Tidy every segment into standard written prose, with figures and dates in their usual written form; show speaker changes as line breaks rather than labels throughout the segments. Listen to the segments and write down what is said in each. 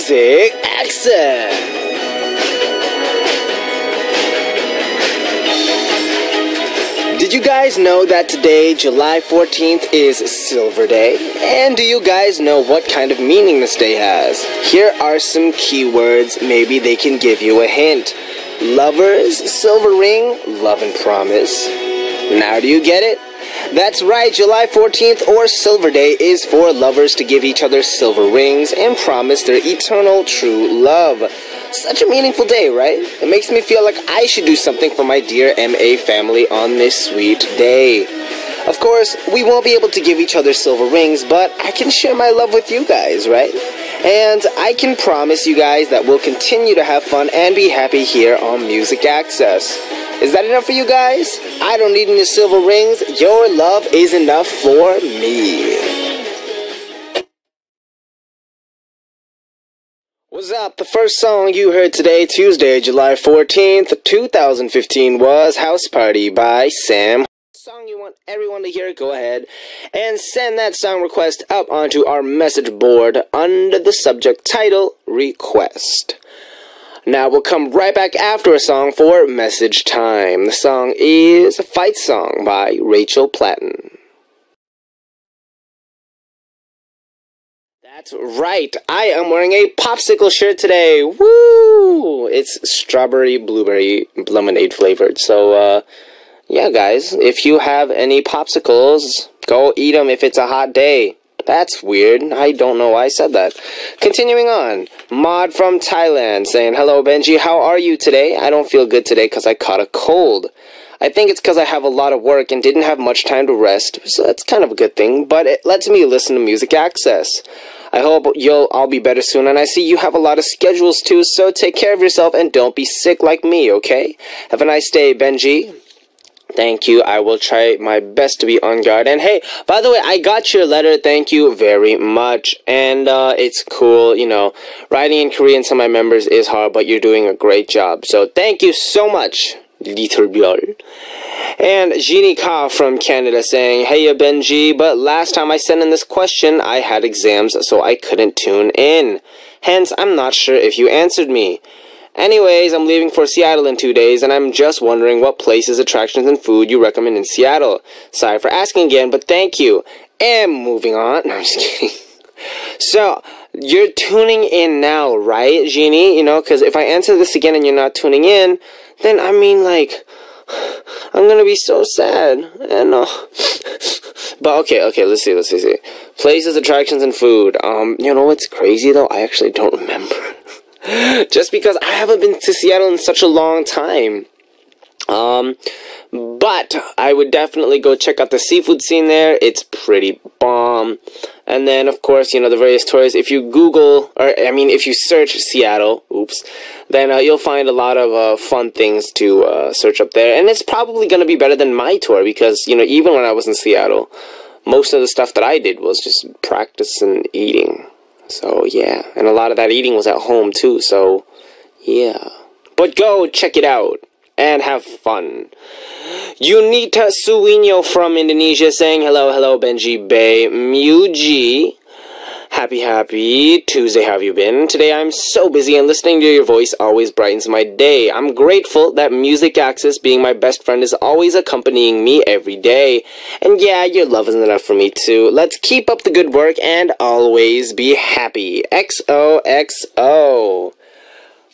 Music Accent. Did you guys know that today, July 14th, is Silver Day? And do you guys know what kind of meaning this day has? Here are some keywords, maybe they can give you a hint. Lovers, silver ring, love and promise. Now do you get it? That's right, July 14th or Silver Day is for lovers to give each other silver rings and promise their eternal true love. Such a meaningful day, right? It makes me feel like I should do something for my dear MA family on this sweet day. Of course, we won't be able to give each other silver rings, but I can share my love with you guys, right? And I can promise you guys that we'll continue to have fun and be happy here on Music Access. Is that enough for you guys? I don't need any silver rings. Your love is enough for me. What's up? The first song you heard today, Tuesday, July 14th, 2015 was House Party by Sam. Song you want everyone to hear, go ahead and send that song request up onto our message board under the subject title, Request. Now we'll come right back after a song for message time. The song is Fight Song by Rachel Platten. That's right, I am wearing a popsicle shirt today. Woo! It's strawberry blueberry lemonade flavored. So, yeah guys, if you have any popsicles, go eat them if it's a hot day. That's weird. I don't know why I said that. Continuing on, Mod from Thailand saying, "Hello Benji, how are you today? I don't feel good today because I caught a cold. I think it's because I have a lot of work and didn't have much time to rest, so that's kind of a good thing, but it lets me listen to Music Access. I hope you'll all be better soon, and I see you have a lot of schedules too, so take care of yourself and don't be sick like me, okay? Have a nice day, Benji." Thank you. I will try my best to be on guard. And hey, by the way, I got your letter. Thank you very much. And it's cool, you know, writing in Korean to my members is hard, but you're doing a great job. So thank you so much, Little Björn. And Jeannie Ka from Canada saying, "Hey Benji, but last time I sent in this question, I had exams, so I couldn't tune in. Hence, I'm not sure if you answered me. Anyways, I'm leaving for Seattle in 2 days, and I'm just wondering what places, attractions, and food you recommend in Seattle. Sorry for asking again, but thank you." And moving on. No, I'm just kidding. So, you're tuning in now, right, Jeannie? You know, because if I answer this again and you're not tuning in, then, I mean, like, I'm gonna be so sad. And, but, okay, let's see. Places, attractions, and food. You know what's crazy, though? I actually don't remember. Just because I haven't been to Seattle in such a long time. But I would definitely go check out the seafood scene there. It's pretty bomb. And then, of course, you know, the various tours. If you Google, if you search Seattle, then you'll find a lot of fun things to search up there. And it's probably going to be better than my tour because, you know, even when I was in Seattle, most of the stuff that I did was just practice and eating. So, yeah, and a lot of that eating was at home, too, so, yeah. But go check it out, and have fun. Unita Suwinyo from Indonesia saying, hello, Benji Bay Muji. Happy Tuesday, how have you been? Today I'm so busy and listening to your voice always brightens my day. I'm grateful that Music Access, being my best friend, is always accompanying me every day. And yeah, your love isn't enough for me too. Let's keep up the good work and always be happy. XOXO.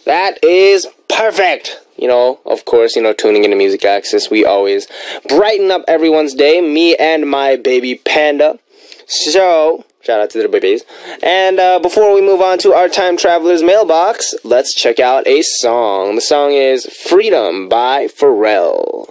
That is perfect. You know, of course, you know, tuning into Music Access, we always brighten up everyone's day, me and my baby panda. So, shout out to the babies. And before we move on to our Time Traveler's mailbox, let's check out a song. The song is Freedom by Pharrell.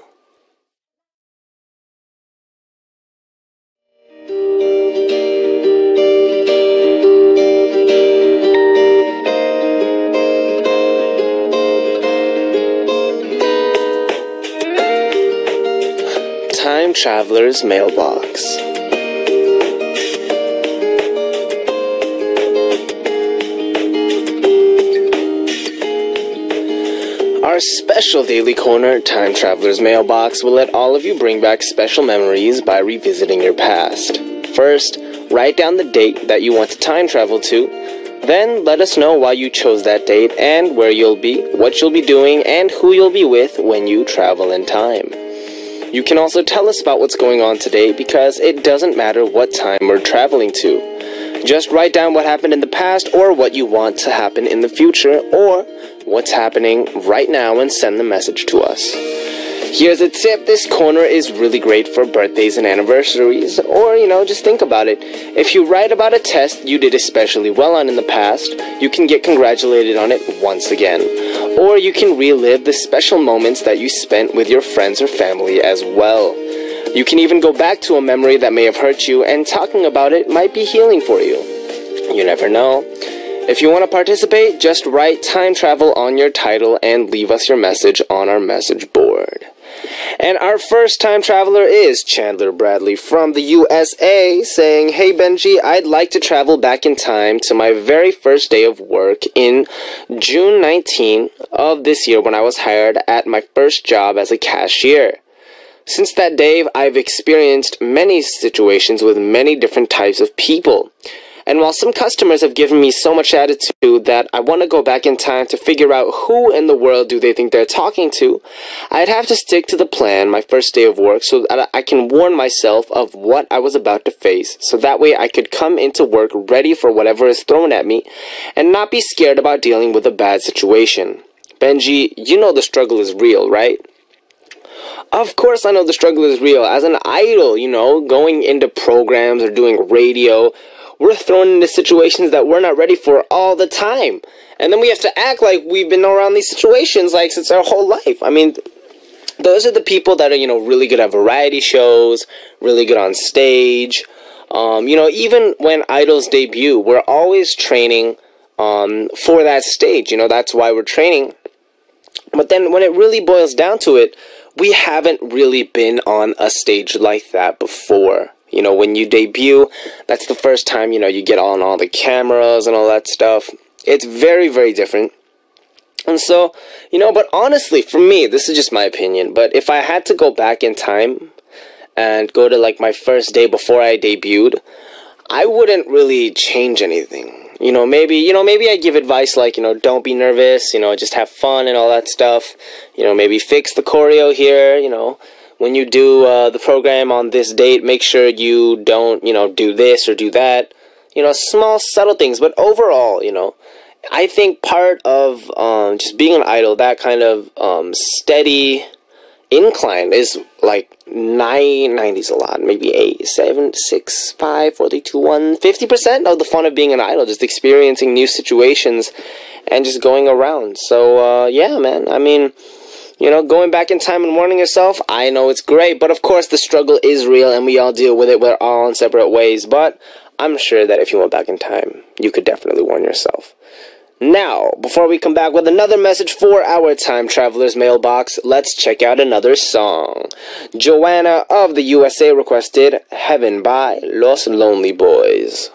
Time Traveler's mailbox. Our special daily corner, Time Traveler's Mailbox, will let all of you bring back special memories by revisiting your past. First, write down the date that you want to time travel to. Then let us know why you chose that date and where you'll be, what you'll be doing, and who you'll be with when you travel in time. You can also tell us about what's going on today because it doesn't matter what time we're traveling to. Just write down what happened in the past or what you want to happen in the future or what's happening right now and send the message to us. Here's a tip, this corner is really great for birthdays and anniversaries, or, just think about it. If you write about a test you did especially well on in the past, you can get congratulated on it once again. Or you can relive the special moments that you spent with your friends or family as well. You can even go back to a memory that may have hurt you, and talking about it might be healing for you. You never know. If you want to participate, just write time travel on your title and leave us your message on our message board. And our first time traveler is Chandler Bradley from the USA saying, "Hey Benji, I'd like to travel back in time to my very first day of work in June 19 of this year when I was hired at my first job as a cashier. Since that day, I've experienced many situations with many different types of people. And while some customers have given me so much attitude that I want to go back in time to figure out who in the world do they think they're talking to, I'd have to stick to the plan my first day of work so that I can warn myself of what I was about to face, so that way I could come into work ready for whatever is thrown at me and not be scared about dealing with a bad situation. Benji, you know the struggle is real, right?" Of course I know the struggle is real. As an idol, going into programs or doing radio, we're thrown into situations that we're not ready for all the time. And then we have to act like we've been around these situations since our whole life. I mean, those are the people that are, really good at variety shows, really good on stage. Even when idols debut, we're always training for that stage. That's why we're training. But then when it really boils down to it, we haven't really been on a stage like that before. When you debut, that's the first time, you get on all the cameras and all that stuff. It's very, very different. And so, but honestly, for me, this is just my opinion, but if I had to go back in time and go to, my first day before I debuted, I wouldn't really change anything. Maybe I give advice don't be nervous, just have fun and all that stuff. Maybe fix the choreo here, when you do the program on this date, make sure you don't, do this or do that. Small, subtle things. But overall, I think part of just being an idol, that kind of steady incline is 90's a lot. Maybe 8, 7, 6, 5, 4, 3, 2, 1. 50% of the fun of being an idol, just experiencing new situations and just going around. So, yeah, man. I mean, going back in time and warning yourself, I know it's great, but of course the struggle is real and we all deal with it. We're all in separate ways, but I'm sure that if you went back in time, you could definitely warn yourself. Now, before we come back with another message for our time traveler's mailbox, let's check out another song. Joanna of the USA requested Heaven by Los Lonely Boys.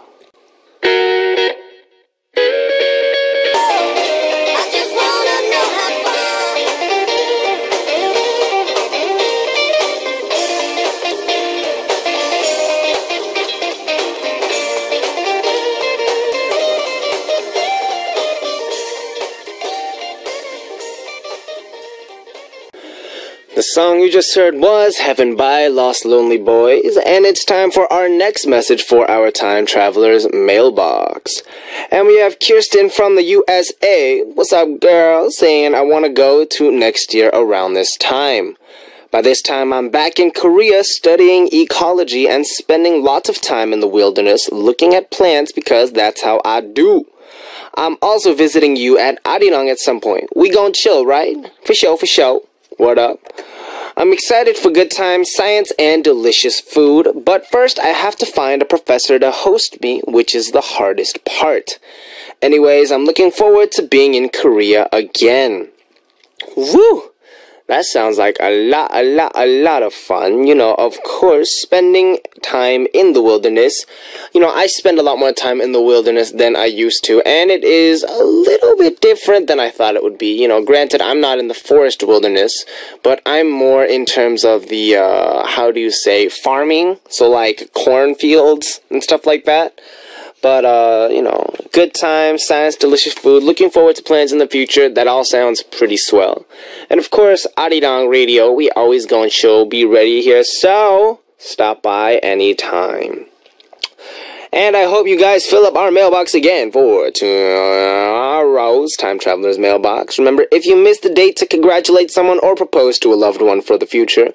The song you just heard was Heaven by Los Lonely Boys, and it's time for our next message for our time traveler's mailbox. And we have Kirsten from the USA. What's up, girl? Saying, I want to go to next year around this time. By this time, I'm back in Korea studying ecology and spending lots of time in the wilderness looking at plants because that's how I do. I'm also visiting you at Arirang at some point. We gon' chill, right? For sure, for sure. What up? I'm excited for good times, science, and delicious food, but first I have to find a professor to host me, which is the hardest part. Anyways, I'm looking forward to being in Korea again. Woo! That sounds like a lot of fun. Of course, spending time in the wilderness. I spend a lot more time in the wilderness than I used to, and it is a little bit different than I thought it would be. Granted, I'm not in the forest wilderness, but I'm more in terms of the, farming. So, cornfields and stuff like that. But, you know, good time, science, delicious food, looking forward to plans in the future. That all sounds pretty swell. And of course, Arirang Radio, we always going show, be ready here, so stop by anytime. And I hope you guys fill up our mailbox again for tomorrow's Time Traveler's Mailbox. Remember, if you missed the date to congratulate someone or propose to a loved one for the future,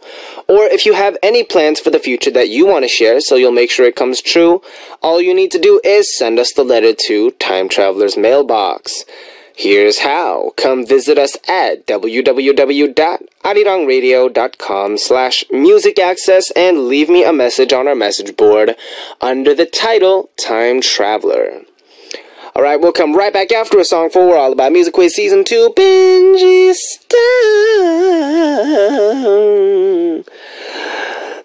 or if you have any plans for the future that you want to share so you'll make sure it comes true, all you need to do is send us the letter to Time Traveler's Mailbox. Here's how. Come visit us at www.arirangradio.com/musicaccess and leave me a message on our message board under the title Time Traveler. Alright, we'll come right back after a song for We're All About Music Quiz Season 2, Benji Style.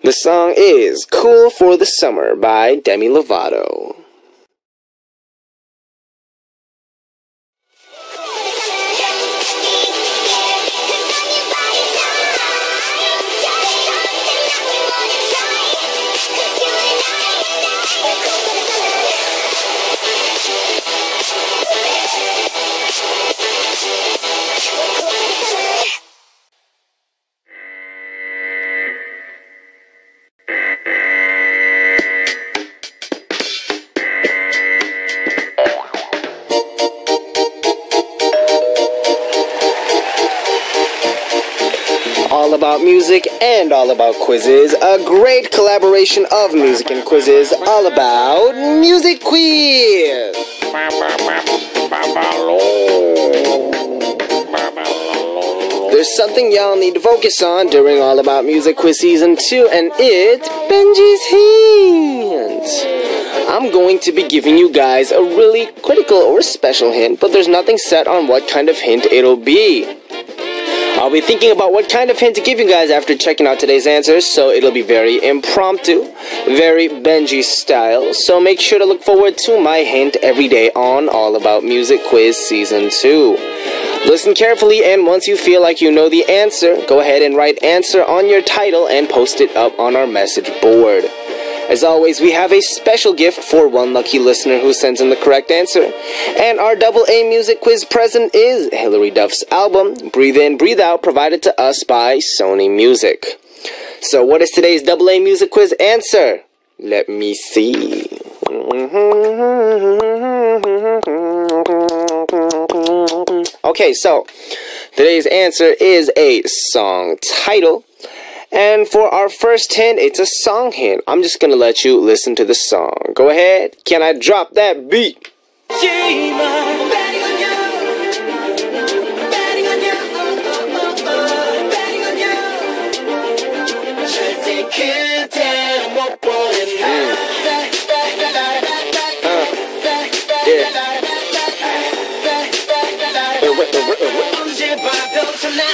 The song is Cool for the Summer by Demi Lovato. All about music and all about quizzes. A great collaboration of music and quizzes. All about Music Quiz. There's something y'all need to focus on during All About Music Quiz Season 2, and it's Benji's hint. I'm going to be giving you guys a really critical or special hint, but there's nothing set on what kind of hint it'll be. I'll be thinking about what kind of hint to give you guys after checking out today's answers, so it'll be very impromptu, very Benji style, so make sure to look forward to my hint every day on All About Music Quiz Season 2. Listen carefully, and once you feel like you know the answer, go ahead and write answer on your title and post it up on our message board. As always, we have a special gift for one lucky listener who sends in the correct answer. And our AA music quiz present is Hilary Duff's album, Breathe In, Breathe Out, provided to us by Sony Music. So what is today's AA music quiz answer? Let me see. Okay, so today's answer is a song title. And for our first hint, it's a song hint. I'm just gonna let you listen to the song. Go ahead. Can I drop that beat?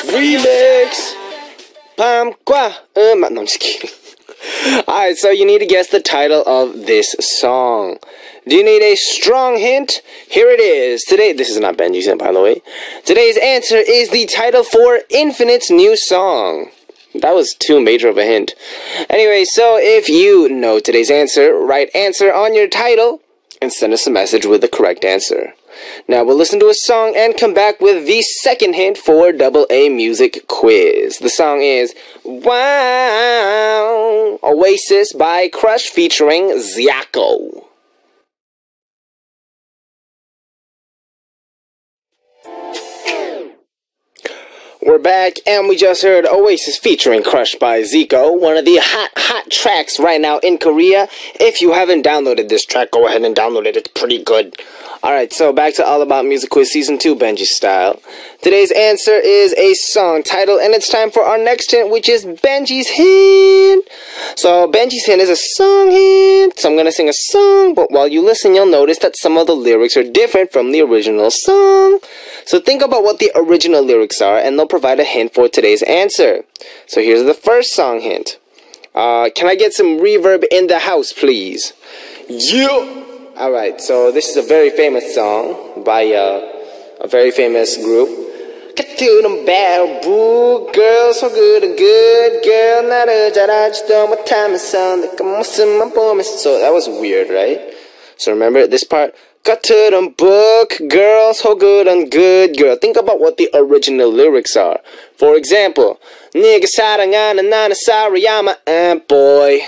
Remix. No, I'm just kidding. Alright, so you need to guess the title of this song. Do you need a strong hint? Here it is. This is not Benji's hint, by the way. Today's answer is the title for Infinite's new song. That was too major of a hint. Anyway, so if you know today's answer, write answer on your title and send us a message with the correct answer. Now we'll listen to a song and come back with the second hint for AA music quiz. The song is Wow Oasis by Crush featuring Ziaco. We're back, and we just heard Oasis featuring Crush by Zico, one of the hot tracks right now in Korea. If you haven't downloaded this track, go ahead and download it. It's pretty good. Alright, so back to All About Music Quiz Season 2, Benji style. Today's answer is a song title, and it's time for our next hint, which is Benji's hint. So Benji's hint is a song hint. So I'm going to sing a song, but while you listen, you'll notice that some of the lyrics are different from the original song. So think about what the original lyrics are, and they'll provide a hint for today's answer. So here's the first song hint. Can I get some reverb in the house, please? Yeah! Alright, so this is a very famous song by a very famous group. Get to them bad boo, girl, so good, a good girl. So that was weird, right? So remember this part. Got to them book, girl, so good and good, girl. Think about what the original lyrics are. For example, 네가 사랑하는 나는 sorry, I'm a amp boy.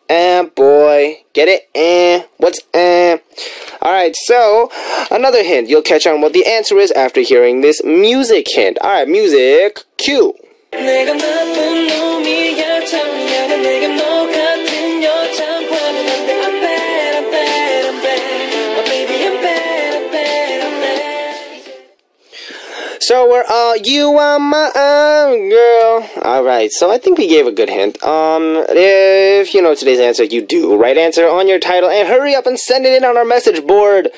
Amp boy. Get it? What's Alright, so, another hint. You'll catch on what the answer is after hearing this music hint. Alright, music, cue. So we're all, you are my own girl. Alright, so I think we gave a good hint. If you know today's answer, you do. Right answer on your title, and hurry up and send it in on our message board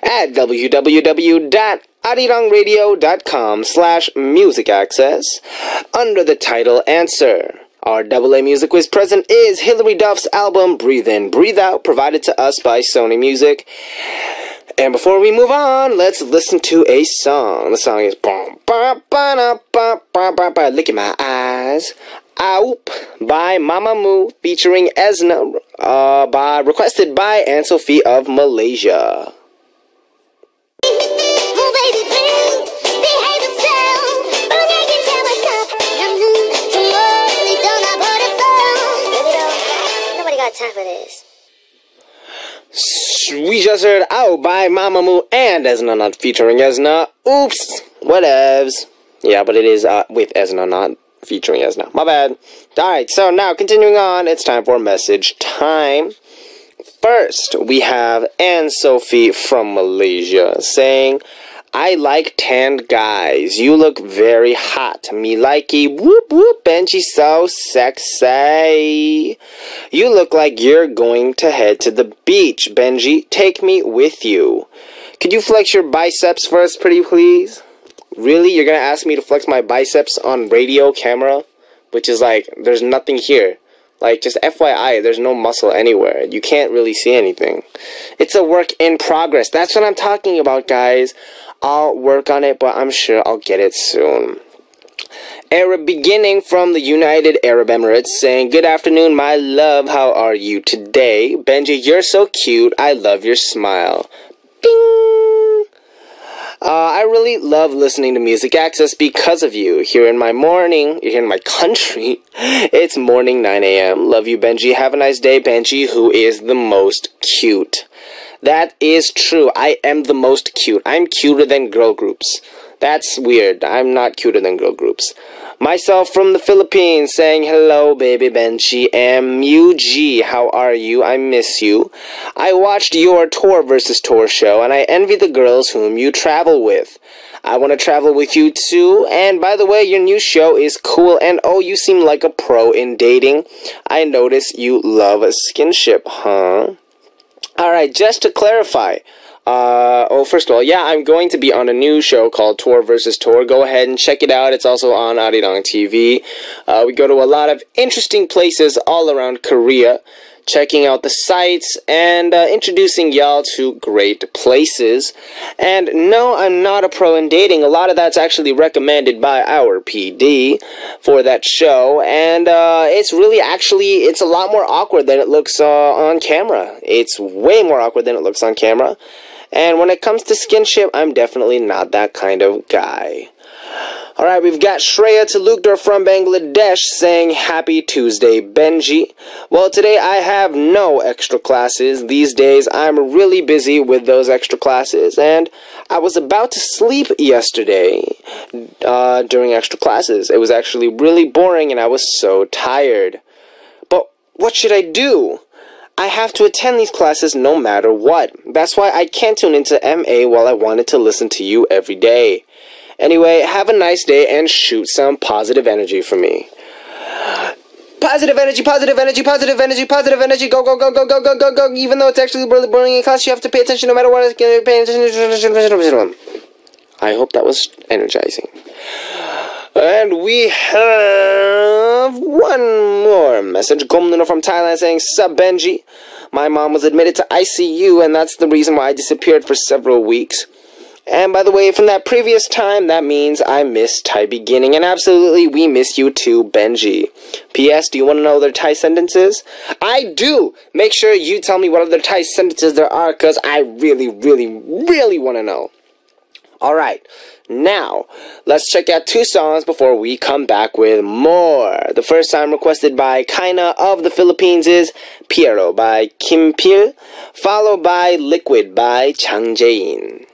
at www.arirangradio.com/musicaccess under the title answer. Our AA Music Quiz present is Hilary Duff's album Breathe In, Breathe Out, provided to us by Sony Music. And before we move on, let's listen to a song. The song is Look at My Eyes, Oop, by Mamamoo, featuring Esna, requested by Anne-Sophie of Malaysia.
Nobody got time for this.
We just heard Out by Mamamoo and Esna, not featuring Esna. Oops, whatevs. Yeah, but it is with Esna, not featuring Esna. My bad. Alright, so now continuing on, it's time for message time. First, we have Anne-Sophie from Malaysia saying, I like tanned guys. You look very hot. Me likey. Whoop whoop. Benji so sexy. You look like you're going to head to the beach. Benji, take me with you. Could you flex your biceps for us, pretty please? Really? You're going to ask me to flex my biceps on radio camera? Which is like, there's nothing here. Like, just FYI, there's no muscle anywhere. You can't really see anything. It's a work in progress. That's what I'm talking about, guys. I'll work on it, but I'm sure I'll get it soon. Arab beginning from the United Arab Emirates saying, good afternoon, my love. How are you today? Benji, you're so cute. I love your smile. Ding! I really love listening to Music Access because of you. Here in my country, it's morning 9 a.m. Love you, Benji. Have a nice day, Benji, who is the most cute. That is true. I am the most cute. I'm cuter than girl groups. That's weird. I'm not cuter than girl groups. Myself from the Philippines saying, hello, baby Benji. MUG, how are you? I miss you. I watched your Tour versus Tour show, and I envy the girls whom you travel with. I want to travel with you too. And by the way, your new show is cool. And oh, you seem like a pro in dating. I notice you love skinship, huh? Alright, just to clarify, first of all, yeah, I'm going to be on a new show called Tour versus Tour. Go ahead and check it out. It's also on Arirang TV. We go to a lot of interesting places all around Korea, checking out the sites and introducing y'all to great places. And no, I'm not a pro in dating. A lot of that's actually recommended by our PD for that show. And it's really it's a lot more awkward than it looks on camera. It's way more awkward than it looks on camera. And when it comes to skinship, I'm definitely not that kind of guy. Alright, we've got Shreya Talukdar from Bangladesh saying, happy Tuesday, Benji. Well, today I have no extra classes. These days I'm really busy with those extra classes, and I was about to sleep yesterday during extra classes. It was actually really boring and I was so tired. But what should I do? I have to attend these classes no matter what. That's why I can't tune into MA while I wanted to listen to you every day. Anyway, have a nice day and shoot some positive energy for me. Positive energy, positive energy, positive energy, positive energy. Go, go, go, go, go, go, go, go. Even though it's actually really boring in class, you have to pay attention no matter what. Pay attention. I hope that was energizing. And we have one more message. Gomnuno from Thailand saying, sup Benji. My mom was admitted to ICU and that's the reason why I disappeared for several weeks. And by the way, from that previous time, that means I missed Thai beginning. And absolutely, we miss you too, Benji. P.S. Do you want to know other Thai sentences? I do! Make sure you tell me what other Thai sentences there are, because I really, really, really want to know. Alright, now, let's check out 2 songs before we come back with more. The first time requested by Kaina of the Philippines is Piero by Kim Pil, followed by Liquid by Chang Jae-in.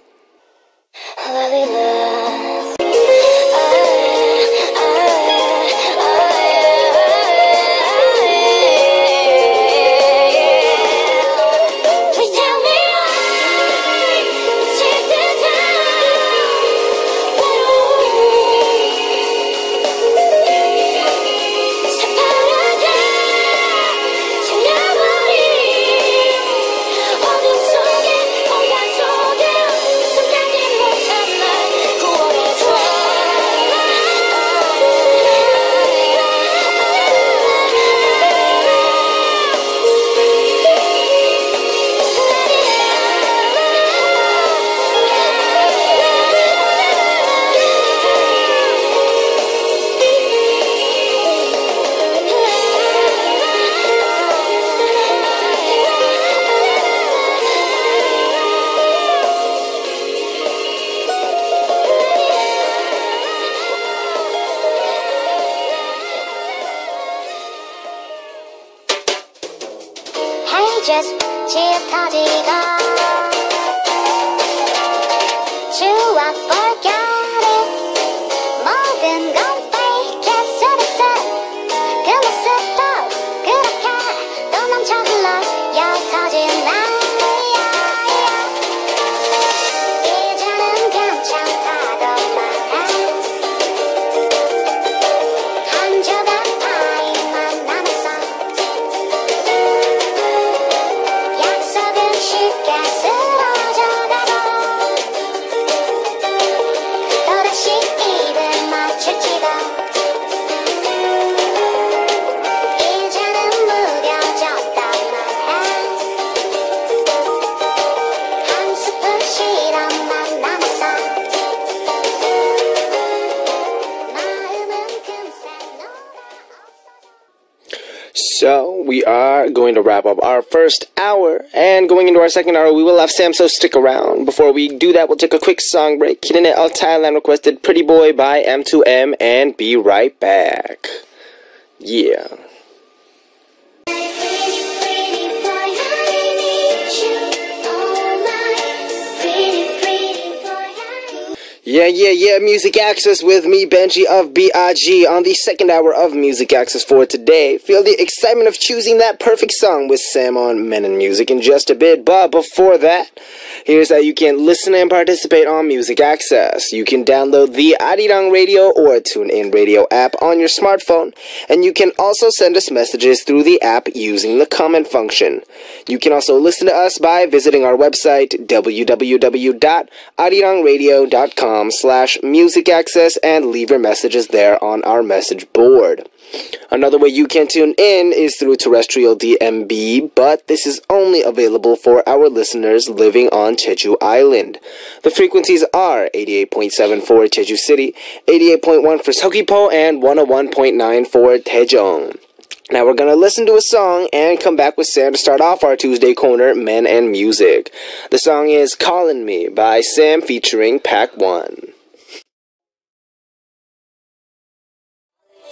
Just 짙어지고 추억 forget it 모든 건 fake it 쓰듯이 그 모습도 그렇게 또 넘쳐 흘러 옅어진 나 이제는 괜찮다고 말해 한 조각 타임만 남았어 쉽게 쓰러져가고 또다시 입을 맞출지도 이제는 무뎌졌단 말해 한 스푼 시럽만 남았어 마음은 금세 녹아
So, we are going to wrap up our first hour, and going into our second hour, we will have Sam, so stick around. Before we do that, we'll take a quick song break. Hitting it out Thailand requested Pretty Boy by M2M, and be right back. Yeah. Yeah, Music Access with me, Benji of B.I.G. on the second hour of Music Access for today. Feel the excitement of choosing that perfect song with Sam on Men and Music in just a bit, but before that, here's how you can listen and participate on Music Access. You can download the Arirang Radio or TuneIn Radio app on your smartphone, and you can also send us messages through the app using the comment function. You can also listen to us by visiting our website, www.arirangradio.com/music access, and leave your messages there on our message board. Another way you can tune in is through terrestrial DMB, but this is only available for our listeners living on Jeju Island. The frequencies are 88.7 for Jeju City, 88.1 for Seogwipo, and 101.9 for Daejeong. Now we're gonna listen to a song and come back with Sam to start off our Tuesday corner, Men and Music. The song is Callin' Me by Sam featuring Pac One.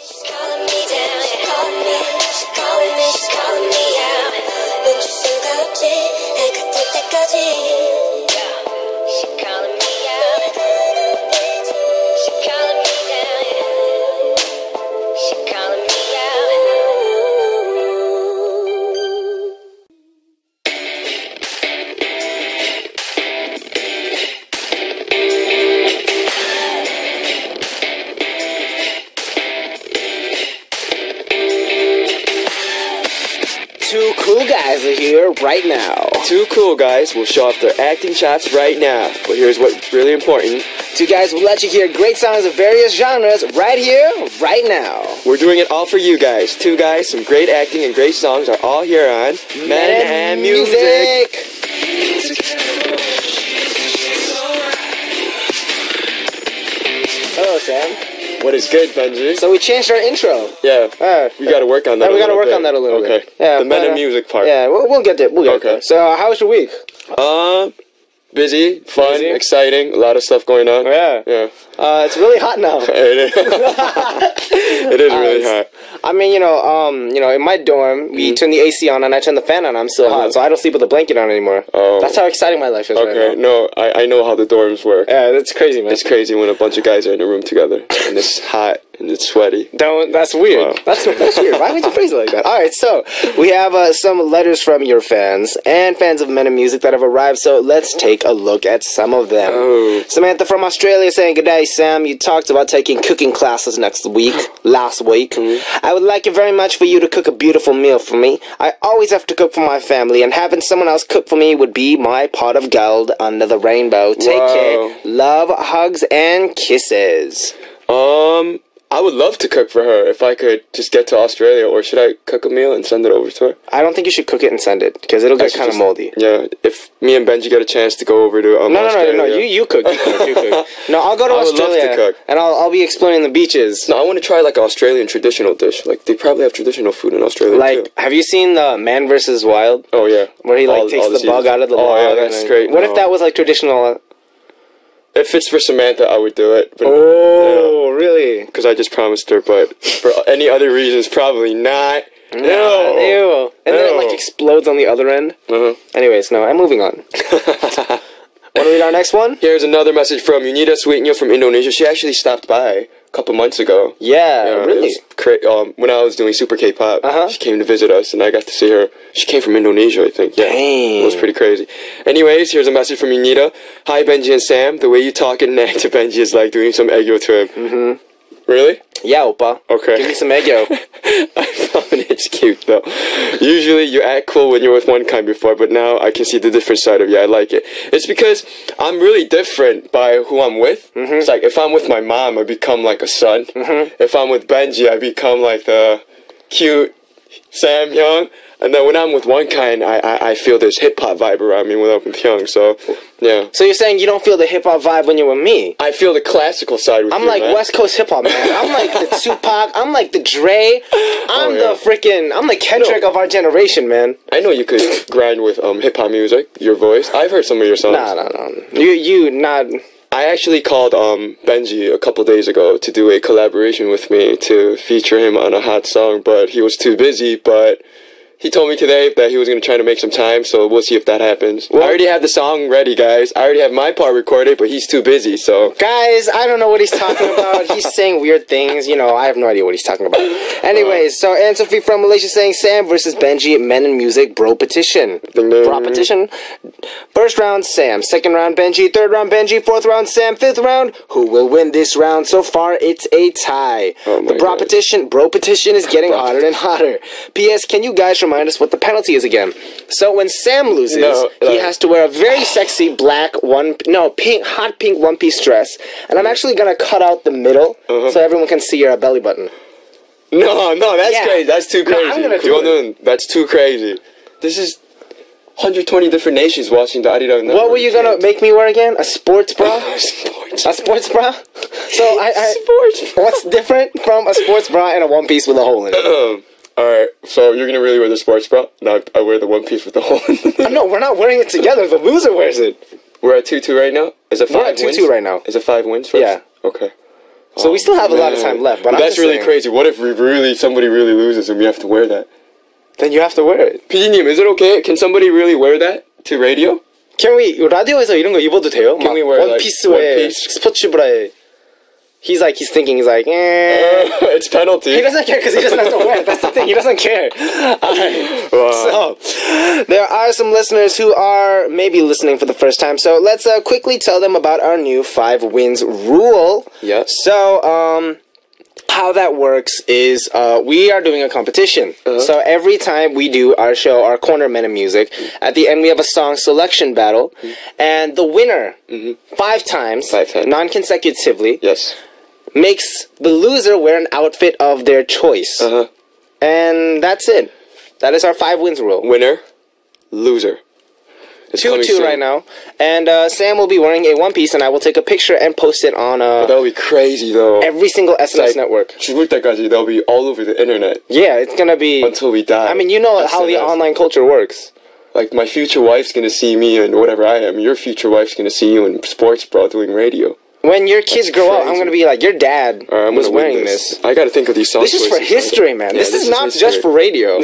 She's calling me down, she's calling me, she's calling me, she's calling me out. 눈치 수가 없지, 애 같을 때까지. She's calling me out, she's calling me down, she's calling me out.
Two cool guys are here right now.
Two cool guys will show off their acting chops right now. But here's what's really important.
Two guys will let you hear great songs of various genres right here, right now.
We're doing it all for you guys. Two guys, some great acting and great songs are all here on Men and Music.
Sam?
What is good, Benji?
So we changed our intro.
Yeah, we got to work on that.
We got to work on that a little bit.
Okay.
Yeah,
the men of music part.
Yeah, we'll get there. We'll get there. So, how was your week?
Busy, fun,
Busy?
exciting, a lot of stuff going on.
Yeah. It's really hot now.
It is. It is really hot.
I mean, in my dorm, we turn the AC on and I turn the fan on. I'm still hot, so I don't sleep with a blanket on anymore.
Oh.
That's how exciting my life is.
Okay,
right now.
no, I know how the dorms work.
Yeah, that's crazy, man.
It's crazy when a bunch of guys are in a room together and it's hot and it's sweaty.
That's weird.
Wow.
That's weird. Why would you phrase it like that? All right, so we have some letters from your fans and fans of Men in Music that have arrived. So let's take a look at some of them.
Oh.
Samantha from Australia saying, "Good day, Sam. You talked about taking cooking classes last week. I would like it very much for you to cook a beautiful meal for me. I always have to cook for my family, and having someone else cook for me would be my pot of gold under the rainbow. Take care. Love, hugs, and kisses."
I would love to cook for her if I could just get to Australia, or should I cook a meal and send it over to her?
I don't think you should cook it and send it, because it'll get kind of moldy.
Yeah, if me and Benji get a chance to go over to Australia.
No, you cook. You cook. No, I'll go to Australia,
would love to cook.
and I'll be exploring the beaches.
No, I want to try like an Australian traditional dish. Like they probably have traditional food in Australia too.
Have you seen the Man vs. Wild?
Oh yeah,
Where he takes the bug out of the log?
Oh yeah, that's great.
What if that was like traditional?
If it's for Samantha, I would do it. But,
really?
Because I just promised her, but for any other reasons, probably not.
Ew. And then it like explodes on the other end. Anyways, no, I'm moving on. Want to read our next one?
Here's another message from Unita Sweetnya from Indonesia. She actually stopped by a couple months ago.
Yeah, really?
When I was doing Super K-pop, she came to visit us, and I got to see her. She came from Indonesia, I think. Yeah,
Dang.
It was pretty crazy. Anyways, here's a message from Unita. "Hi, Benji and Sam. The way you talk and act to Benji is like doing some egg to him." Really?
Yeah, Oppa.
Okay.
Give me some eggo.
I found it's cute though. Usually you act cool when you're with one kind before, but now I can see the different side of you. I like it. It's because I'm really different by who I'm with. It's like if I'm with my mom, I become like a son. If I'm with Benji, I become like the cute Sam Hyung. And then when I'm with one kind, I feel this hip-hop vibe around me when I'm with Hyung, so, yeah.
So you're saying you don't feel the hip-hop vibe when you're with me?
I feel the classical side with you,
I'm like
man.
West Coast hip-hop, man. I'm like the Tupac. I'm like the Dre. I'm the Kendrick of our generation, man.
I know you could grind with hip-hop music, your voice. I've heard some of your songs.
No. You not...
I actually called Benji a couple days ago to do a collaboration with me to feature him on a hot song, but he was too busy, but... He told me today that he was going to try to make some time, so we'll see if that happens. I already have the song ready, guys. I already have my part recorded, but he's too busy, so...
Guys, I don't know what he's talking about. He's saying weird things. I have no idea what he's talking about. Anyways, so Anne Sophie from Malaysia saying Sam versus Benji, Men in Music, bro petition. Bro petition. First round, Sam. Second round, Benji. Third round, Benji. Fourth round, Sam. Fifth round, who will win this round? So far, it's a tie. The bro petition is getting hotter and hotter. P.S. Can you guys remind us what the penalty is again? So when Sam loses, he has to wear a very sexy black hot pink one-piece dress, and I'm actually gonna cut out the middle so everyone can see your belly button.
No, that's crazy. That's too crazy.
No, I'm gonna do it.
That's too crazy. This is 120 different nations watching the Adidas.
What were you gonna make me wear again? A sports bra? A sports bra? So sports bra. What's different from a sports bra and a one-piece with a hole in it?
Alright, so you're gonna really wear the sports bra? No, I wear the one piece with the hole in it.
No, we're not wearing it together. The loser wears it.
We're at 2-2 right now? Is it 5 wins?
We're at 2-2 right now.
Is it 5 wins first?
Yeah.
Okay.
So we still have a lot of time left. But
that's really crazy. What if somebody really loses and we have to wear that?
Then you have to wear it.
PD님, is it okay? Can somebody really wear that to radio?
Can we, 라디오에서 이런 거 입어도 돼요?
Can we wear
원피스에 스포츠 브라에. He's thinking,
it's penalty.
He doesn't care because he doesn't have to wear it. That's the thing, he doesn't care. Alright. Wow. So, there are some listeners who are maybe listening for the first time, so let's quickly tell them about our new 5 wins rule.
Yeah.
So, how that works is we are doing a competition. So every time we do our show, our corner Men in Music, at the end we have a song selection battle, and the winner 5 times, non-consecutively, makes the loser wear an outfit of their choice. And that's it. That is our 5 wins rule.
Winner, loser. It's
2-2
coming soon.
right now. And Sam will be wearing a one piece, and I will take a picture and post it on
That'll be crazy though.
every single SNS network.
죽을 때까지 they'll be all over the internet
Yeah, it's gonna be
until we die.
I mean, you know how the
SNS.
online culture works.
Like my future wife's gonna see me and whatever I am. Your future wife's gonna see you in sports bra doing radio.
When your kids
That's
grow up,
crazy.
I'm gonna be like, your dad
I'm
was
gonna win
wearing this.
I gotta think of these songs.
This is for history, man.
Yeah,
this is not
history.
just for radio.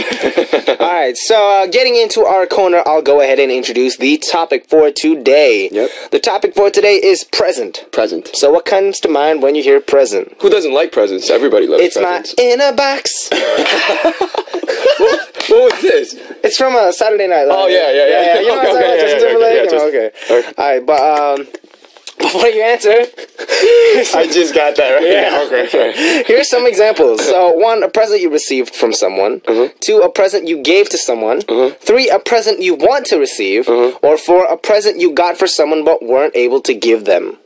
Alright, so getting into our corner, I'll go ahead and introduce the topic for today.
Yep.
The topic for today is present.
Present.
So what comes to mind when you hear present?
Who doesn't like presents? Everybody loves
It's
presents.
my inner box.
What was this?
It's from a Saturday Night Live.
Oh, yeah.
You know what I'm talking about? Justin Timberlake? Okay. Alright, but before you answer,
I just got that right.
Yeah.
Okay.
here's some examples. So, 1, a present you received from someone. 2, a present you gave to someone. 3, a present you want to receive. Or 4, a present you got for someone but weren't able to give them.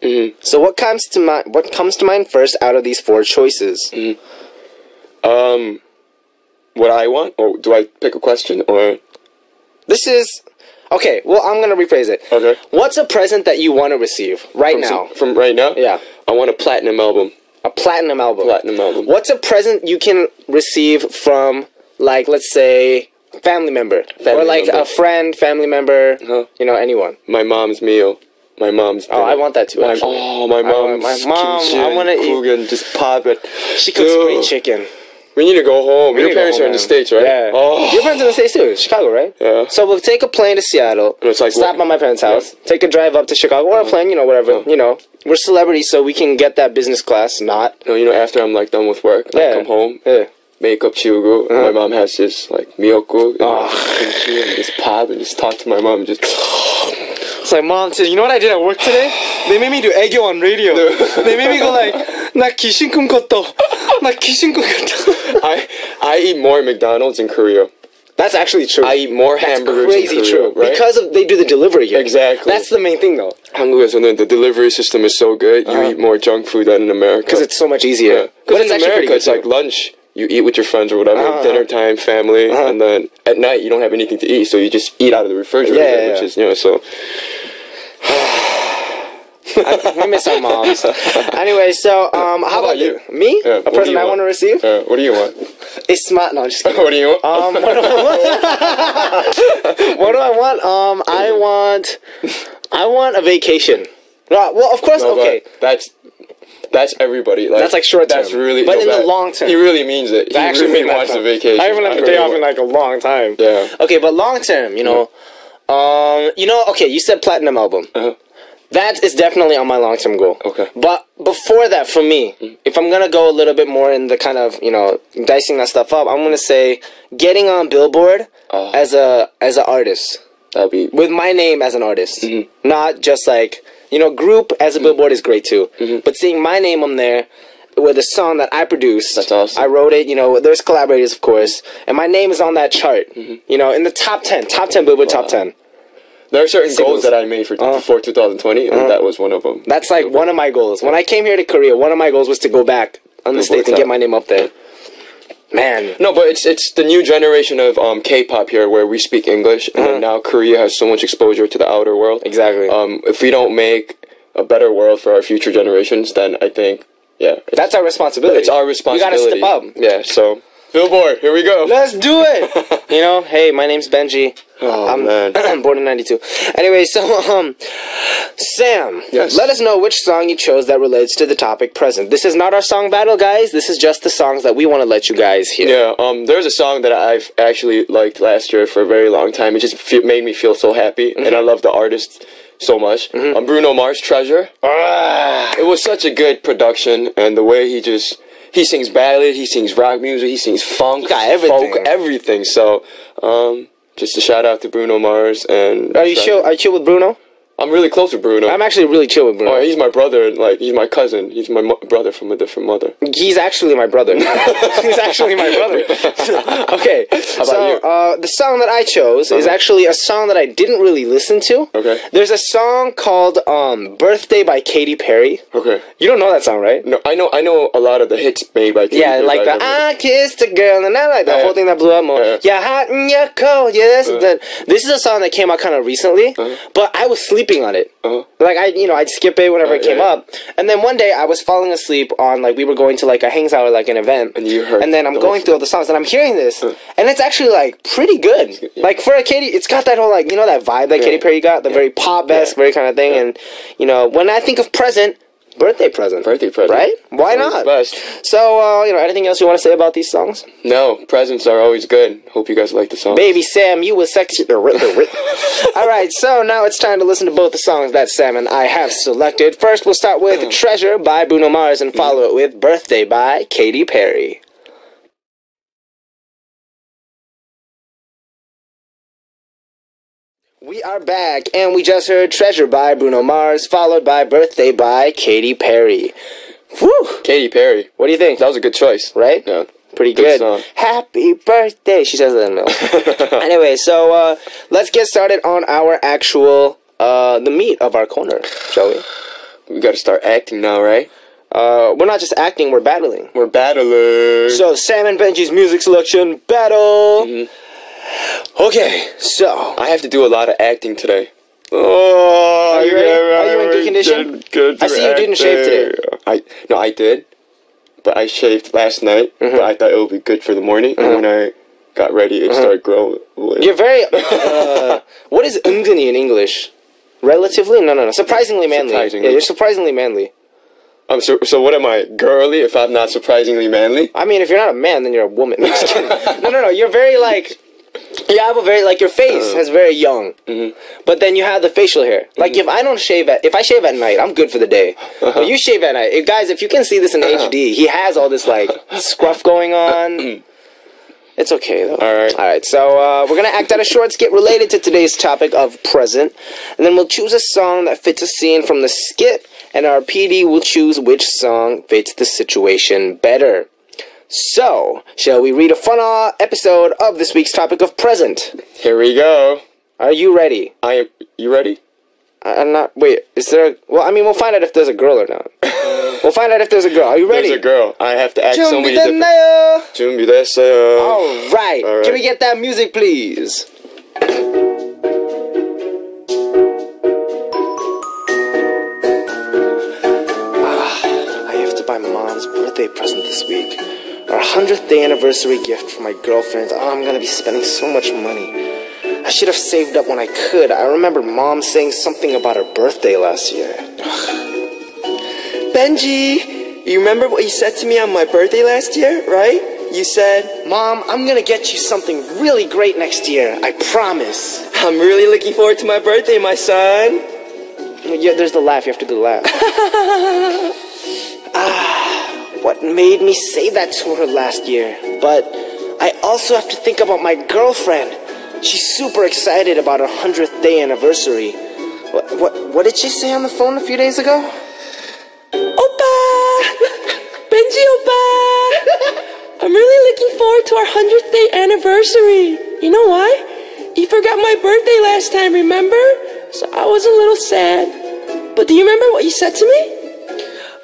So, what comes to mind? What comes to mind first out of these 4 choices?
What I want, or do I pick a question, or
This is okay. Well, I'm gonna rephrase it.
Okay.
What's a present that you want to receive right now?
From right now?
Yeah.
I want a platinum album.
A platinum album.
Platinum album.
What's a present you can receive from, like, let's say, family member,
Family
or like
member.
a friend, family member, you know, anyone?
My mom's meal. My mom's.
Oh, I want that too. Actually,
My
want
mom's.
my mom.
kimchi
I want to
and
eat.
Kugan, just pop it.
She cooks
Dude,
great chicken.
We need to go home.
We
Your
need to go
parents
home,
are in the
man.
States, right?
Yeah.
Oh.
Your parents in the States too, Chicago, right?
Yeah.
So we'll take a plane to Seattle.
It's like
stop
what-
by my parents' house. Take a drive up to Chicago, or a plane, you know, whatever. You know, we're celebrities, so we can get that business class. Not.
After I'm like done with work, I
Yeah.
come home,
Yeah.
make up chiugu. My mom has this like miyoko and kimchi and just pop and just talk to my mom and just.
It's like, Mom, you know what I did at work today? They made me do egg on radio. They made me go like, 나 귀신 꿈꿨다. 나 귀신 꿈꿨다.
I eat more McDonald's in Korea.
That's actually true.
I eat more
That's
hamburgers
crazy
in Korea,
true.
right?
Because of they do the delivery here.
Exactly.
That's the main thing though.
한국에서는 the delivery system is so good. You eat more junk food than in America.
Because it's so much easier.
Yeah.
But
Because
it's
in
actually pretty
America,
good
it's like
too.
lunch. You eat with your friends or whatever. Dinner time, family, and then at night you don't have anything to eat, so you just eat out of the refrigerator,
Yeah.
which is so.
We miss our moms. Anyway, so how about
you?
Me?
Yeah,
A
what do
present
you
I want to receive?
What do you want?
It's smart. No, I'm just kidding.
What do you want?
What do I want? What do I want? I want a vacation. Well, of course,
No, but
okay.
That's everybody. Like,
That's like short term.
That's really.
But in the long term.
he really means it. He
I actually
really
mean that
wants a
time.
vacation.
I haven't had a day off in like a long time.
Yeah.
Okay, but long term, you know, okay, you said platinum album. That is definitely on my long term goal.
Okay.
But before that, for me, if I'm gonna go a little bit more in the kind of dicing that stuff up, I'm gonna say getting on Billboard as an artist
That'd be.
with my name as an artist, not just like group as a Billboard is great too, but seeing my name on there with a song that I produced.
That's awesome.
I wrote it. There's collaborators, of course, and my name is on that chart. In the top 10 Billboard top 10.
There are certain
Singles.
goals that I made for 2020, and that was one of them.
That's like one of my goals. When I came here to Korea, one of my goals was to go back on the States and get my name up there. Man.
No, but it's the new generation of K-pop here, where we speak English, and then now Korea has so much exposure to the outer world.
Exactly.
If we don't make a better world for our future generations, then I think,
That's our responsibility.
it's our responsibility.
We gotta step up.
Yeah. So, Billboard, here we go.
Let's do it. Hey, my name's Benji. I'm
man.
born in 92. Anyway, so Sam,
Yes.
let us know which song you chose that relates to the topic present. This is not our song battle, guys. This is just the songs that we want to let you guys hear.
Yeah, there's a song that I've actually liked last year for a very long time. It just made me feel so happy, and I love the artist so much. Bruno Mars, Treasure. It was such a good production, and the way he sings ballad, he sings rock music, he sings funk,
got everything.
folk, everything. So, just a shout out to Bruno Mars and.
Are you chill with Bruno?
I'm really close with Bruno.
I'm actually really chill with Bruno.
Oh, he's my brother, and like he's my cousin. He's my brother from a different mother.
He's actually my brother. He's actually my brother. Okay,
How about you?
the song that I chose is actually a song that I didn't really listen to.
Okay.
There's a song called "Birthday" by Katy Perry.
Okay.
You don't know that song, right?
No, I know a lot of the hits made by Katy
Yeah,
Perry,
like
but
the
I
"I kissed a girl" and I like the
Yeah.
whole thing that blew up more.
Yeah.
Yeah, hot and you're cold. Yeah, this is a song that came out kind of recently, but I was sleeping on it. Like I'd skip it whenever it came
yeah.
up, and then one day I was falling asleep on we were going to like a hangs out or like an event,
And you heard
and then I'm
the
going through all the songs and I'm hearing this, and it's actually like pretty good.
Yeah.
Like for a Katy, it's got that whole that vibe that Katy Perry got, the very pop-esque, very kind of thing, and when I think of present. Birthday present.
Birthday present.
Right? Why
Always
not?
best.
So, anything else you want to say about these songs?
No, presents are always good. Hope you guys like the song.
Baby Sam, you was sexy. Alright, so now it's time to listen to both the songs that Sam and I have selected. First, we'll start with Treasure by Bruno Mars and follow it with Birthday by Katy Perry. We are back, and we just heard Treasure by Bruno Mars, followed by Birthday by Katy Perry. Whew!
Katy Perry.
What do you think?
That was a good choice.
Right?
Yeah.
Pretty
Good
good.
song.
Happy birthday. She says that in the middle. Anyway, so let's get started on our actual, the meat of our corner, shall we?
We gotta start acting now, right?
We're not just acting, we're battling.
We're battling.
So, Sam and Benji's music selection battle. Okay, so.
I have to do a lot of acting today. Oh,
Are you ready? Are you in good condition?
Good
I see you didn't shave today.
I did, but I shaved last night. But I thought it would be good for the morning, and when I got ready, it started growing.
You're very, what is ungani in English? Relatively? No. Surprisingly manly.
Surprisingly.
Yeah, you're surprisly manly.
So what am I, girly, if I'm not surprisingly manly?
I mean, if you're not a man, then you're a woman. I'm just kidding. No. You're very, you have a very, your face is very young. But then you have the facial hair. Like, if I shave at night, I'm good for the day. But you shave at night. Guys, if you can see this in HD, he has all this, scruff going on. It's okay, though. Alright, so we're going to act out a short skit related to today's topic of present. And then we'll choose a song that fits a scene from the skit. And our PD will choose which song fits the situation better. So, shall we read a fun episode of this week's topic of present?
Here we go.
Are you ready?
I am. You ready?
I'm not. Wait, is there? Well, I mean, we'll find out if there's a girl or not. We'll find out if there's a girl. Are you ready?
There's a girl. I have to act so many different.
준비됐나요?
All
Alright.
All right.
Can we get that music, please? I have to buy Mom's birthday present this week. Our 100th day anniversary gift for my girlfriend. Oh, I'm gonna be spending so much money. I should have saved up when I could. I remember Mom saying something about her birthday last year.
Benji, you remember what you said to me on my birthday last year, right? You said,
Mom, I'm gonna get you something really great next year. I promise.
I'm really looking forward to my birthday, my son.
Yeah, there's the laugh. You have to do the laugh. What made me say that to her last year? But I also have to think about my girlfriend. She's super excited about her 100th day anniversary. What did she say on the phone a few days ago?
Oppa! Benji, Oppa! I'm really looking forward to our 100th day anniversary. You know why? You forgot my birthday last time, remember? So I was a little sad. But do you remember what you said to me?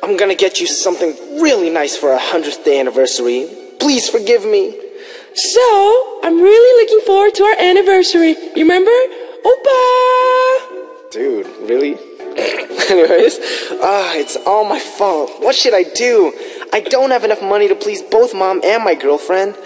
I'm gonna get you something really nice for our 100th day anniversary. Please forgive me.
So, I'm really looking forward to our anniversary. You remember? Oppa!
Dude, really? Anyways, it's all my fault. What should I do? I don't have enough money to please both Mom and my girlfriend.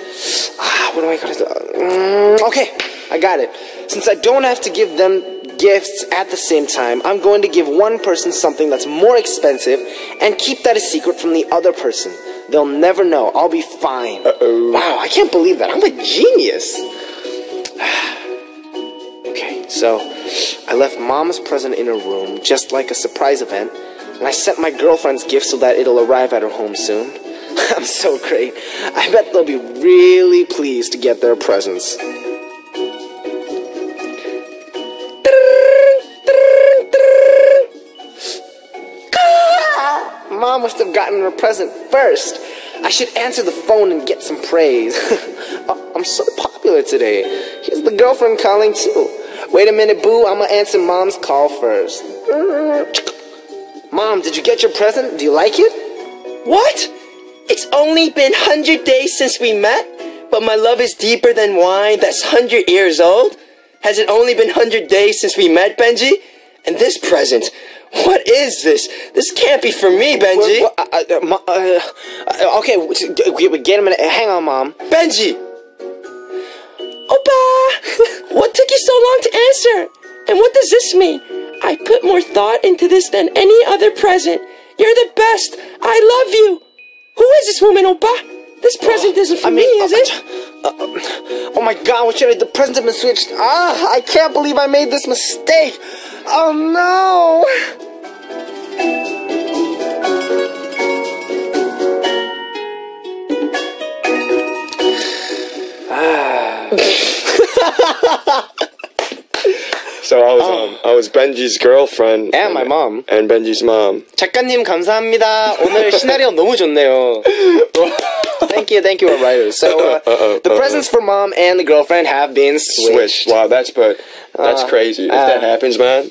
What am I gonna do? Okay, I got it. Since I don't have to give them gifts at the same time, I'm going to give one person something that's more expensive and keep that a secret from the other person. They'll never know. I'll be fine. Wow, I can't believe that. I'm a genius. Okay, so I left Mom's present in her room, just like a surprise event, and I sent my girlfriend's gift so that it'll arrive at her home soon. I'm so great. I bet they'll be really pleased to get their presents. mom must have gotten her present first. I should answer the phone and get some praise. I'm so popular today. Here's the girlfriend calling too. Wait a minute, boo. I'm gonna answer mom's call first. Mom, did you get your present? Do you like it?
What? It's only been 100 days since we met, but my love is deeper than wine that's 100 years old? Has it only been 100 days since we met, Benji? And this present, what is this? This can't be for me, Benji.
Okay, get a minute. Hang on, Mom.
Benji! Oppa! What took you so long to answer? And what does this mean? I put more thought into this than any other present. You're the best. I love you. Who is this woman, Oppa? This present isn't for me, is it?
Oh my God, what should I do? The presents have been switched. I can't believe I made this mistake. Oh no.
So I was Benji's girlfriend
And my mom.
and Benji's mom.
작가님 감사합니다. 오늘 시나리오 너무 좋네요. Thank you, our writers. So the presents for mom and the girlfriend have been switched.
Wow, that's crazy. If that happens, man,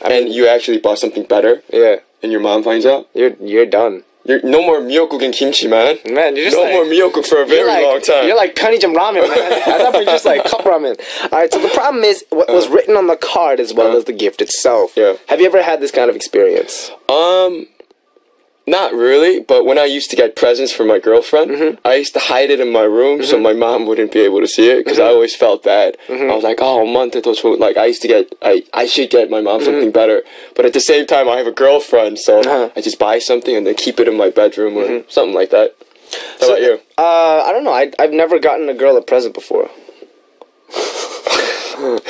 and you actually bought something better,
Yeah,
and your mom finds out,
you're done.
you're no more miyeokguk and kimchi, man.
Man, you're just
No
like,
more miyeokguk for a very long time.
You're like 편의점 ramen, man. I thought you're just like cup ramen. Alright, so the problem is what was written on the card as well as the gift itself.
Yeah.
Have you ever had this kind of experience?
Not really, but when I used to get presents for my girlfriend, I used to hide it in my room so my mom wouldn't be able to see it because I always felt bad. I was like, oh, like I should get my mom something better. But at the same time, I have a girlfriend, so I just buy something and then keep it in my bedroom or something like that. How about you?
I don't know. I've never gotten a girl a present before.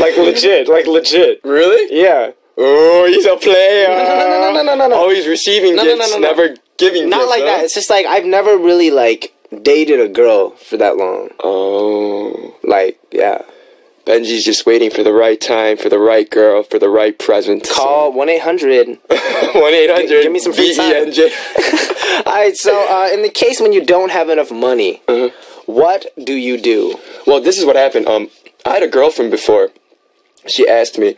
Like legit.
Really?
Yeah.
Oh, he's a player.
No.
Always receiving gifts,
no.
never giving gifts.
Not like
huh?
that. It's just like I've never really like dated a girl for that long.
Oh.
Like, yeah.
Benji's just waiting for the right time, for the right girl, for the right present.
Call 1-800.
1-800.
Give me some free time.
BENJ.
Alright, so in the case when you don't have enough money, what do you do?
Well, this is what happened. I had a girlfriend before. She asked me,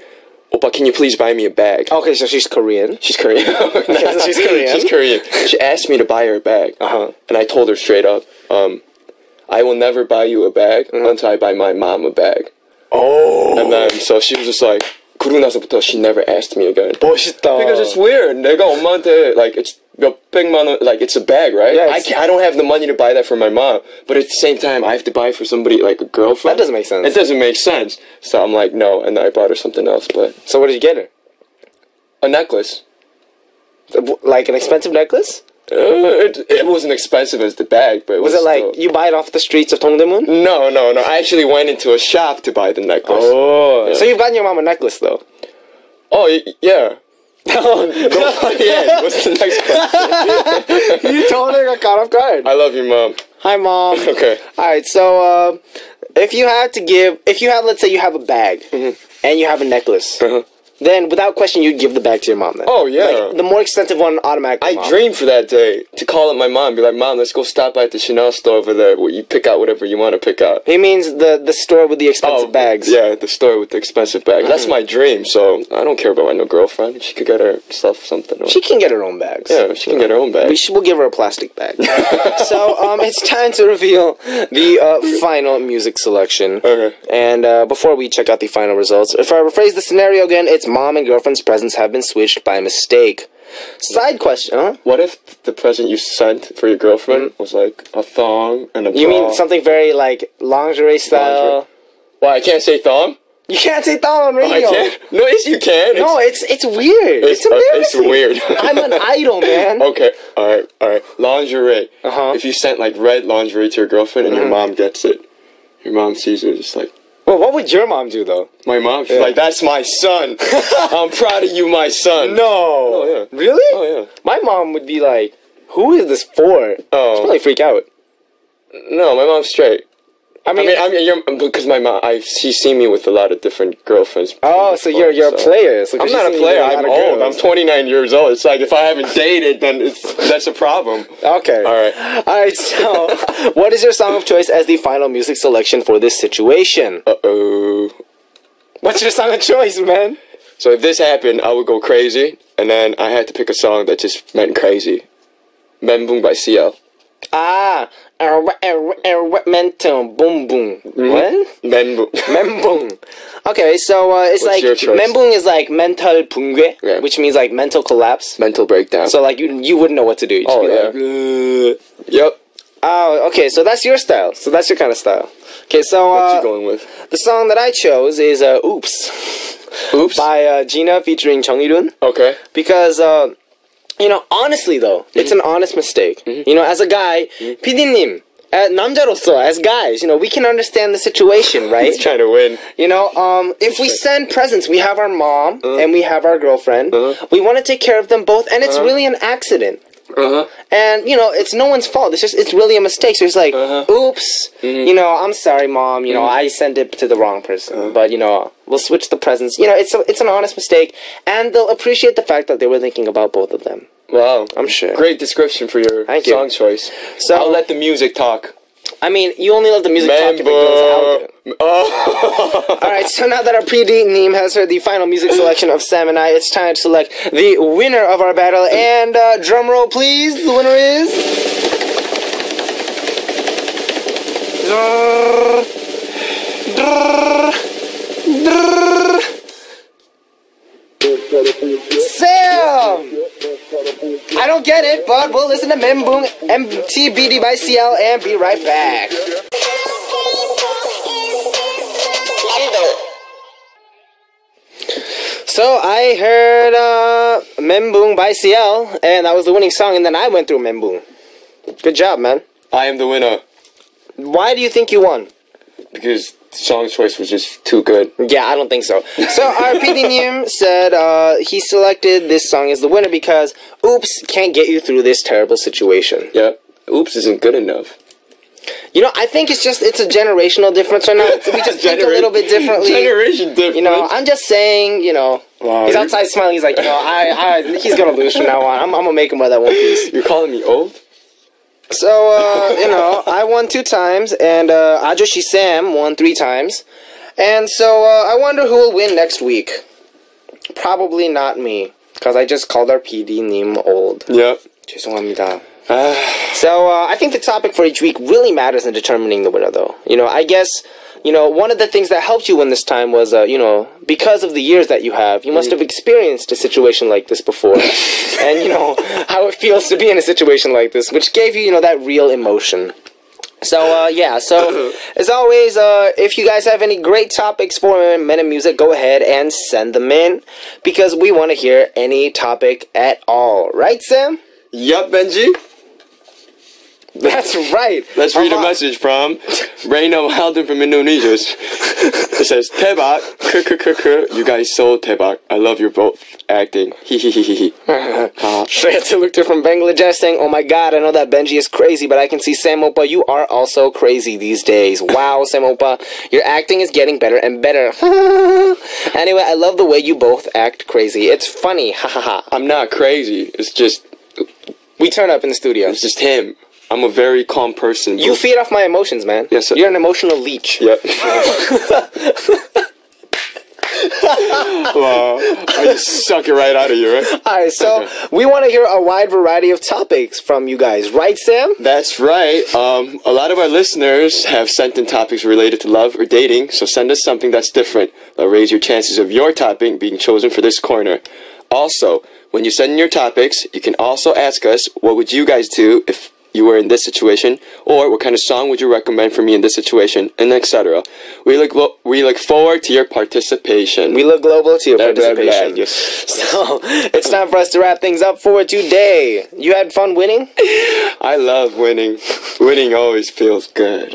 Oppa, can you please buy me a bag?
Okay, so she's Korean.
She's Korean.
So she's Korean.
She's Korean. She asked me to buy her a bag. And I told her straight up, I will never buy you a bag until I buy my mom a bag.
Oh.
And then, so she was just like, 그러고 나서부터 she never asked me again.
멋있다.
Because it's weird. 내가 엄마한테, like, it's 몇백만 원, like, it's a bag, right?
Yeah,
I don't have the money to buy that for my mom. But at the same time, I have to buy it for somebody, like, a girlfriend.
That doesn't make sense.
It doesn't make sense. So I'm like, no. And then I bought her something else, but...
So what did you get her?
A necklace.
Like an expensive necklace?
It wasn't expensive as the bag, but it was
Was it like
still...
you buy it off the streets of Dongdaemun?
No. I actually went into a shop to buy the necklace.
Oh.
Yeah.
So you've gotten your mom a necklace, though?
Oh, yeah. Yeah, what's the next question?
You totally got caught off guard.
I love you, Mom.
Hi, Mom.
Okay.
Alright, so, let's say you have a bag, and you have a necklace, then without question, you'd give the bag to your mom then.
Oh, yeah.
Like, the more expensive one, automatically.
I dreamed for that day to call up my mom, be like, Mom, let's go stop by at the Chanel store over there where you pick out whatever you want to pick out.
He means the store with the expensive bags.
Yeah, the store with the expensive bags. That's my dream, so I don't care about my no girlfriend. She could get herself something.
She can get her own bags.
Yeah, she can get her own bag.
We'll give her a plastic bag. So, it's time to reveal the final music selection.
Okay.
And before we check out the final results, if I rephrase the scenario again, it's mom and girlfriend's presents have been switched by mistake. Side question,
What if the present you sent for your girlfriend was like a thong and a bra?
You mean something very like lingerie style?
Lingerie. Well, I can't say thong?
You can't say thong on
Oh,
radio.
I can't? No, yes, you can.
No, it's weird. It's embarrassing.
It's weird.
I'm an idol, man.
Okay, alright. Lingerie.
Uh-huh.
If you sent like red lingerie to your girlfriend and your mom gets it, your mom sees it, just like,
Well, what would your mom do though?
my mom, she's like, that's my son. I'm proud of you, my son.
No.
Oh, yeah.
Really?
Oh, yeah.
My mom would be like, who is this for?
Oh.
She'd probably freak out.
No, my mom's straight.
I mean,
because my mom, she's seen me with a lot of different girlfriends.
Oh, so
before,
you're a player. So
I'm not a player. I'm old. I'm 29 years old. It's like if I haven't dated, then that's a problem.
Okay.
All
right. So, what is your song of choice as the final music selection for this situation?
Uh-oh.
What's your song of choice, man?
So if this happened, I would go crazy, and then I had to pick a song that just meant crazy. Menbung by CL.
Ah, mentum, boom boom. What?
Menbung.
Menbung. Okay, so it's
What's
like
your choice?
menbung is like mental 붕괴,
Yeah.
which means like mental collapse.
Mental breakdown.
So like you wouldn't know what to do. You'd just be like,
Yep.
oh, okay. So that's your style. So that's your kind of style. Okay, so
What you going with?
the song that I chose is "Oops"
Oops.
by Gina featuring Jung Irun.
Okay.
Because honestly though, it's an honest mistake. As a guy, PD님, 남자로서, as guys, we can understand the situation, right?
He's trying to win.
If we send presents, we have our mom and we have our girlfriend. We want to take care of them both, and it's really an accident. And it's no one's fault. It's really a mistake. So it's like, oops. I'm sorry, mom. I sent it to the wrong person. But we'll switch the presents. It's an honest mistake, and they'll appreciate the fact that they were thinking about both of them.
Wow.
I'm sure.
Great description for your
Thank you.
song choice.
So
I'll let the music talk.
I mean, you only let the music talk if it goes out.
Oh.
Alright, so now that our PD has heard the final music selection of Sam and I, it's time to select the winner of our battle. And drum roll, please. The winner is Sam. I don't get it, but we'll listen to Menbung MTBD by CL and be right back. So I heard Menbung by CL, and that was the winning song, and then I went through Menbung. Good job, man.
I am the winner.
Why do you think you won?
Because the song choice was just too good.
Yeah, I don't think so. So our PD said he selected this song as the winner because Oops can't get you through this terrible situation.
Yep. Oops isn't good enough.
I think it's a generational difference right now. We just think a little bit differently.
Generation difference.
I'm just saying,
Wow.
he's outside smiling. He's like, he's gonna lose from now on. I'm gonna make him wear that one piece.
You're calling me old?
So, I won 2 times, and Ajoshi Sam won 3 times. And so, I wonder who will win next week. Probably not me, because I just called our PD name old.
Yep.
죄송합니다. So, I think the topic for each week really matters in determining the winner, though. I guess, one of the things that helped you win this time was, because of the years that you have, you must have experienced a situation like this before. And, how it feels to be in a situation like this, which gave you, that real emotion. So, so, as always, if you guys have any great topics for Men in Music, go ahead and send them in, because we want to hear any topic at all. Right, Sam?
Yup, Benji.
That's right.
Let's read a message from Reina Wilden from Indonesia. It says, Tebak, you guys so Tebak. I love your both acting. Hehehehe.
Shreya Tilukter from Bangladesh saying, oh my god, I know that Benji is crazy, but I can see Sam Opa, you are also crazy these days. Wow, Sam Opa, your acting is getting better and better. Anyway, I love the way you both act crazy. It's funny. Ha ha ha.
I'm not crazy. It's just...
We turn up in the studio.
It's just him. I'm a very calm person.
You feed off my emotions, man.
Yes, sir.
You're an emotional leech.
Yep. Wow. I just suck it right out of you, right?
Alright, so we want to hear a wide variety of topics from you guys, right, Sam?
That's right. A lot of our listeners have sent in topics related to love or dating, so send us something that's different. That'll raise your chances of your topic being chosen for this corner. Also, when you send in your topics, you can also ask us, what would you guys do if you were in this situation, or what kind of song would you recommend for me in this situation, and etc. We look forward to your participation.
We look global to your participation.
Blah, blah, blah.
So, it's time for us to wrap things up for today. You had fun winning?
I love winning. Winning always feels good.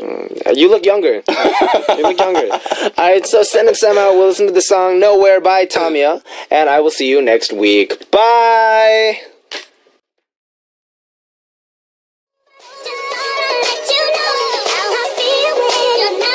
You look younger. You look younger. Alright, so send it somehow. We'll listen to the song Nowhere by Tamia, and I will see you next week. Bye!
Just wanna let you know how I feel when you're not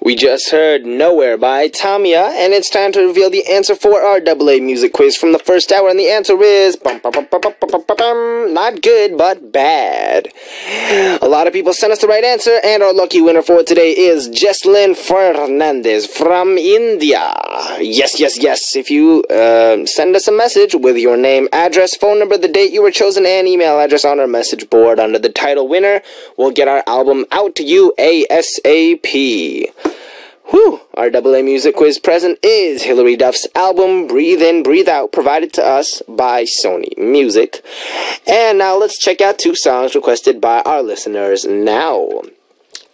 We just heard Nowhere by Tamiya, and it's time to reveal the answer for our AA music quiz from the first hour, and the answer is not good, but bad. A lot of people sent us the right answer, and our lucky winner for today is Jesslyn Fernandez from India. Yes, yes, yes. If you send us a message with your name, address, phone number, the date you were chosen, and email address on our message board under the title winner, we'll get our album out to you ASAP. Whew! Our AA music quiz present is Hilary Duff's album Breathe In, Breathe Out, provided to us by Sony Music. And now let's check out 2 songs requested by our listeners now.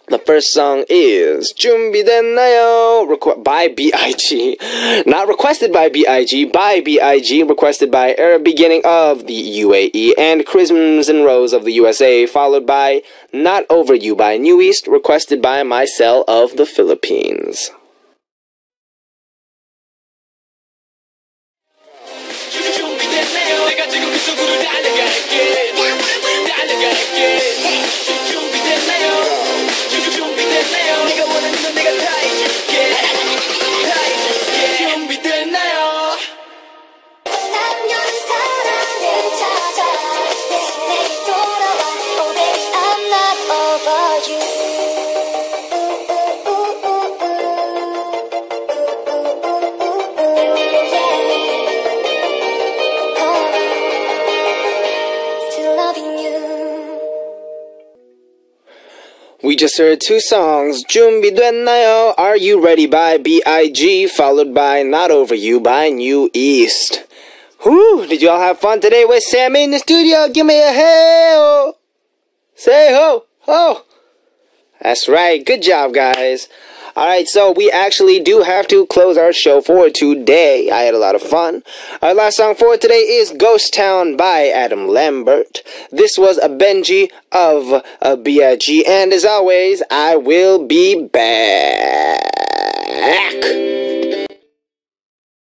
The first song is 준비됐나요? By B.I.G. Not requested by B.I.G. By B.I.G. Requested by Arab Beginning of the UAE and Crimson Rose of the USA. Followed by Not Over You by New East. Requested by Mycel of the Philippines. We just heard 2 songs, 준비됐나요? Are You Ready by B.I.G. followed by Not Over You by New East. Whew, did you all have fun today with Sammy in the studio? Give me a hey-oh. Say ho, ho. That's right, good job guys. Alright, so we actually do have to close our show for today. I had a lot of fun. Our last song for today is Ghost Town by Adam Lambert. This was a Benji of B.I.G. And as always, I will be back.